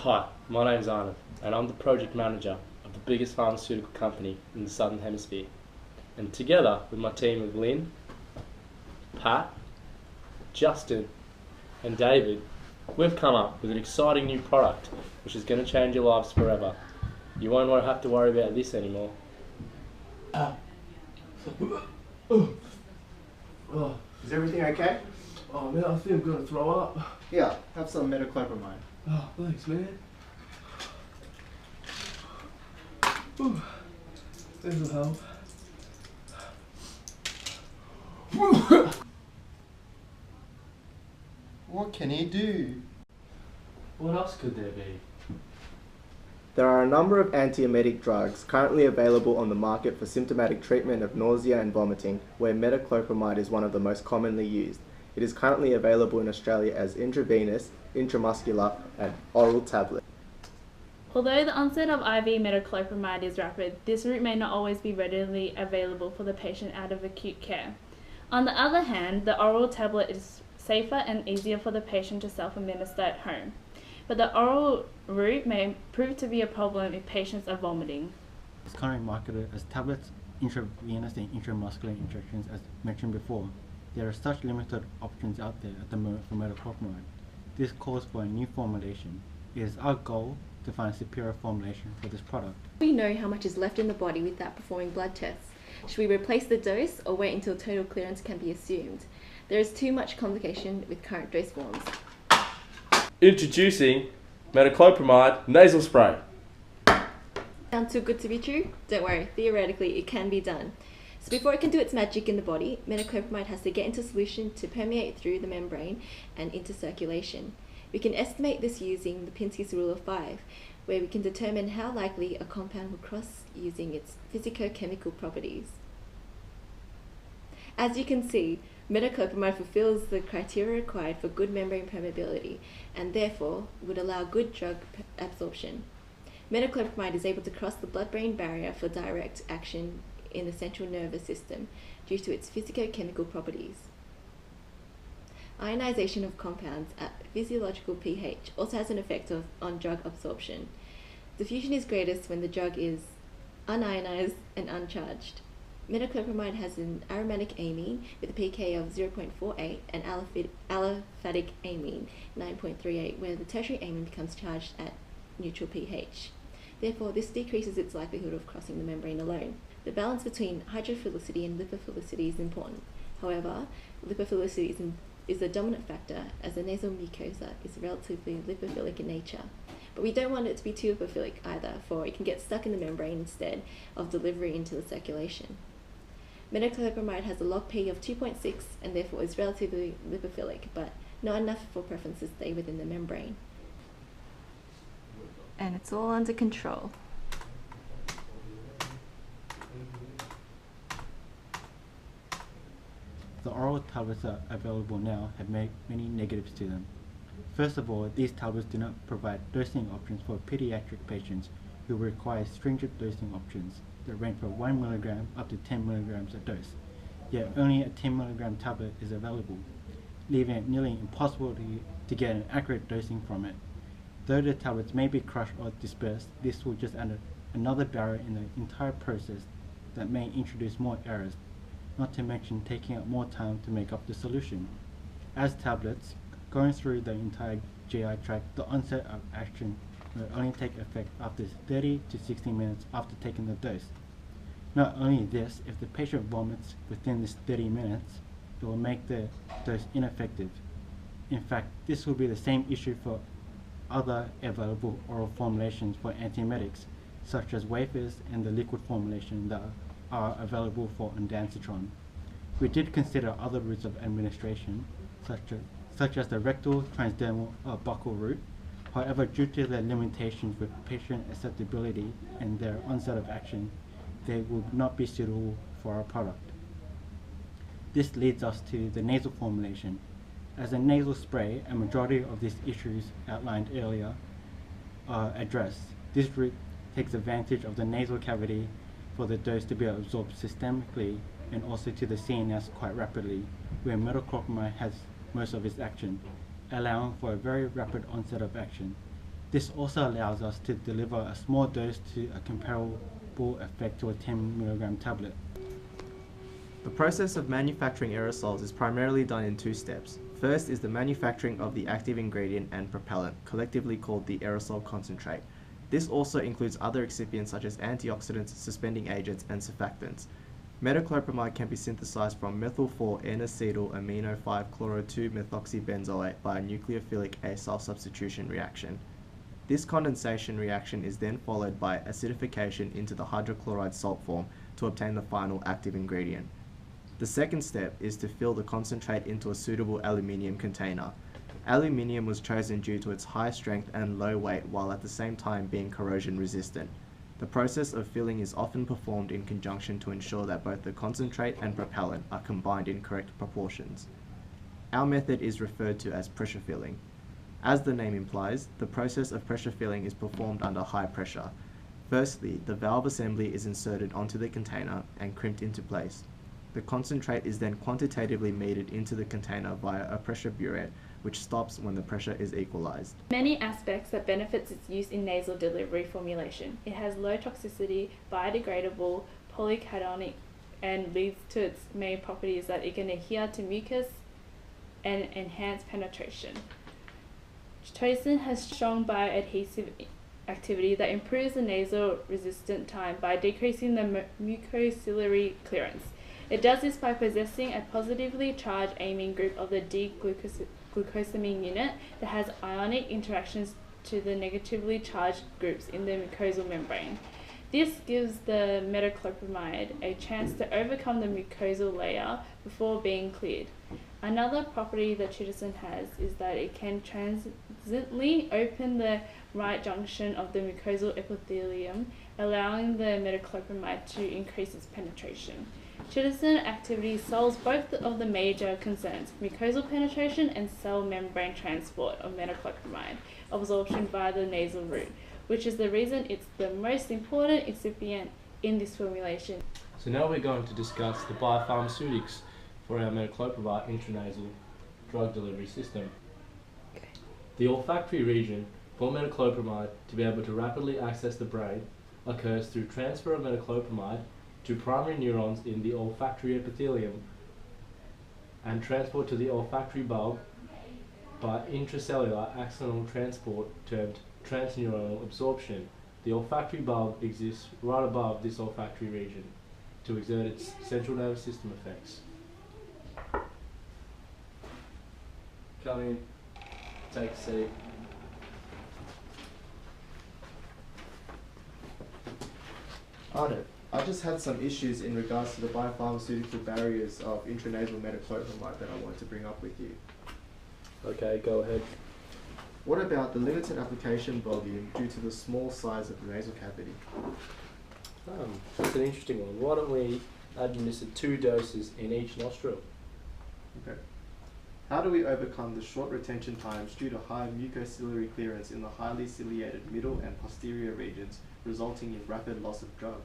Hi, my name's Arnav, and I'm the project manager of the biggest pharmaceutical company in the Southern Hemisphere. And together with my team of Lynne, Pat, Justin, and David, we've come up with an exciting new product which is going to change your lives forever. You won't have to worry about this anymore. Is everything okay? Oh man, I think I'm gonna throw up. Yeah, have some metoclopramide. Oh, thanks, man. Whew. This will help. What can he do? What else could there be? There are a number of antiemetic drugs currently available on the market for symptomatic treatment of nausea and vomiting, where metoclopramide is one of the most commonly used. It is currently available in Australia as intravenous, intramuscular, and oral tablet. Although the onset of IV metoclopramide is rapid, this route may not always be readily available for the patient out of acute care. On the other hand, the oral tablet is safer and easier for the patient to self-administer at home. But the oral route may prove to be a problem if patients are vomiting. It's currently marketed as tablets, intravenous and intramuscular injections as mentioned before. There are such limited options out there at the moment for metoclopramide. This calls for a new formulation. It is our goal to find a superior formulation for this product. We know how much is left in the body without performing blood tests. Should we replace the dose or wait until total clearance can be assumed? There is too much complication with current dose forms. Introducing metoclopramide nasal spray. Sound too good to be true? Don't worry, theoretically it can be done. So before it can do its magic in the body, metoclopramide has to get into solution to permeate through the membrane and into circulation. We can estimate this using the Pinsky's rule of 5, where we can determine how likely a compound will cross using its physicochemical properties. As you can see, metoclopramide fulfills the criteria required for good membrane permeability and therefore would allow good drug absorption. Metoclopramide is able to cross the blood-brain barrier for direct action in the central nervous system due to its physicochemical properties. Ionization of compounds at physiological pH also has an effect on drug absorption. Diffusion is greatest when the drug is unionized and uncharged. Metoclopramide has an aromatic amine with a pK of 0.48 and aliphatic amine 9.38, where the tertiary amine becomes charged at neutral pH. Therefore, this decreases its likelihood of crossing the membrane alone. The balance between hydrophilicity and lipophilicity is important. However, lipophilicity is the dominant factor, as the nasal mucosa is relatively lipophilic in nature. But we don't want it to be too lipophilic either, for it can get stuck in the membrane instead of delivery into the circulation. Metoclopramide has a log P of 2.6 and therefore is relatively lipophilic, but not enough for preferences to stay within the membrane. And it's all under control. The oral tablets that are available now have many negatives to them. First of all, these tablets do not provide dosing options for pediatric patients who require stringent dosing options that range from 1 mg up to 10 mg a dose, yet only a 10 mg tablet is available, leaving it nearly impossible to get an accurate dosing from it. Though the tablets may be crushed or dispersed, this will just add another barrier in the entire process that may introduce more errors, not to mention taking up more time to make up the solution. As tablets, going through the entire GI tract, the onset of action will only take effect after 30 to 60 minutes after taking the dose. Not only this, if the patient vomits within this 30 minutes, it will make the dose ineffective. In fact, this will be the same issue for other available oral formulations for antiemetics, such as wafers and the liquid formulation that are available for ondansetron. We did consider other routes of administration, such as the rectal, transdermal, or buccal route. However, due to their limitations with patient acceptability and their onset of action, they would not be suitable for our product. This leads us to the nasal formulation. As a nasal spray, a majority of these issues outlined earlier are addressed. This route takes advantage of the nasal cavity for the dose to be absorbed systemically and also to the CNS quite rapidly, where metoclopramide has most of its action, allowing for a very rapid onset of action. This also allows us to deliver a small dose to a comparable effect to a 10 mg tablet. The process of manufacturing aerosols is primarily done in two steps. First is the manufacturing of the active ingredient and propellant, collectively called the aerosol concentrate. This also includes other excipients such as antioxidants, suspending agents, and surfactants. Metoclopramide can be synthesized from methyl-4-N-acetyl amino 5-chloro-2-methoxybenzoate by a nucleophilic acyl substitution reaction. This condensation reaction is then followed by acidification into the hydrochloride salt form to obtain the final active ingredient. The second step is to fill the concentrate into a suitable aluminium container. Aluminium was chosen due to its high strength and low weight while at the same time being corrosion resistant. The process of filling is often performed in conjunction to ensure that both the concentrate and propellant are combined in correct proportions. Our method is referred to as pressure filling. As the name implies, the process of pressure filling is performed under high pressure. Firstly, the valve assembly is inserted onto the container and crimped into place. The concentrate is then quantitatively metered into the container via a pressure burette, which stops when the pressure is equalized. Many aspects that benefits its use in nasal delivery formulation. It has low toxicity, biodegradable, polycationic, and leads to its main properties that it can adhere to mucus and enhance penetration. Chitosan has strong bioadhesive activity that improves the nasal resistant time by decreasing the mucociliary clearance. It does this by possessing a positively charged amine group of the D-glucosamine unit that has ionic interactions to the negatively charged groups in the mucosal membrane. This gives the metoclopramide a chance to overcome the mucosal layer before being cleared. Another property that chitosan has is that it can transiently open the right junction of the mucosal epithelium, allowing the metoclopramide to increase its penetration. Chitosan activity solves both of the major concerns, mucosal penetration and cell membrane transport of metoclopramide, absorption via the nasal route, which is the reason it's the most important excipient in this formulation. So now we're going to discuss the biopharmaceutics for our metoclopramide intranasal drug delivery system. The olfactory region for metoclopramide to be able to rapidly access the brain occurs through transfer of metoclopramide to primary neurons in the olfactory epithelium and transport to the olfactory bulb by intracellular axonal transport termed transneuronal absorption. The olfactory bulb exists right above this olfactory region to exert its central nervous system effects. Come in, take a seat. Arnav, I just had some issues in regards to the biopharmaceutical barriers of intranasal metoclopramide that I want to bring up with you. Okay, go ahead. What about the limited application volume due to the small size of the nasal cavity? That's an interesting one. Why don't we administer 2 doses in each nostril? Okay. How do we overcome the short retention times due to high mucociliary clearance in the highly ciliated middle and posterior regions, resulting in rapid loss of drug?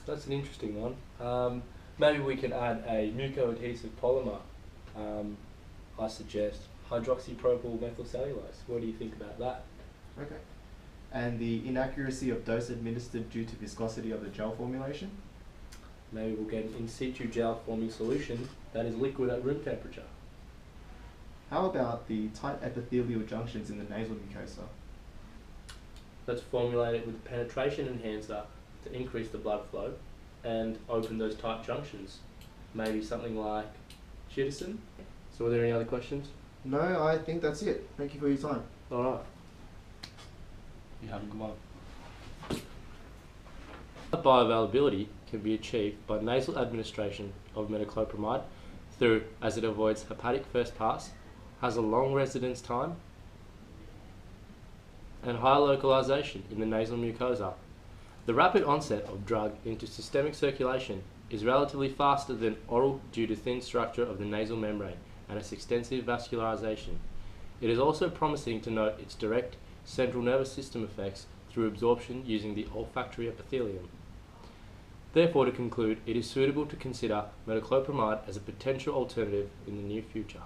That's an interesting one. Maybe we can add a mucoadhesive polymer. I suggest hydroxypropyl methylcellulose. What do you think about that? Okay. And the inaccuracy of dose administered due to viscosity of the gel formulation? Maybe we'll get an in situ gel forming solution that is liquid at room temperature. How about the tight epithelial junctions in the nasal mucosa? Let's formulate it with a penetration enhancer to increase the blood flow and open those tight junctions. Maybe something like chitosan. So are there any other questions? No, I think that's it. Thank you for your time. Alright. You have a good one. Bioavailability can be achieved by nasal administration of metoclopramide through, as it avoids hepatic first pass, has a long residence time, and high localization in the nasal mucosa. The rapid onset of drug into systemic circulation is relatively faster than oral due to thin structure of the nasal membrane and its extensive vascularization. It is also promising to note its direct central nervous system effects through absorption using the olfactory epithelium. Therefore, to conclude, it is suitable to consider metoclopramide as a potential alternative in the near future.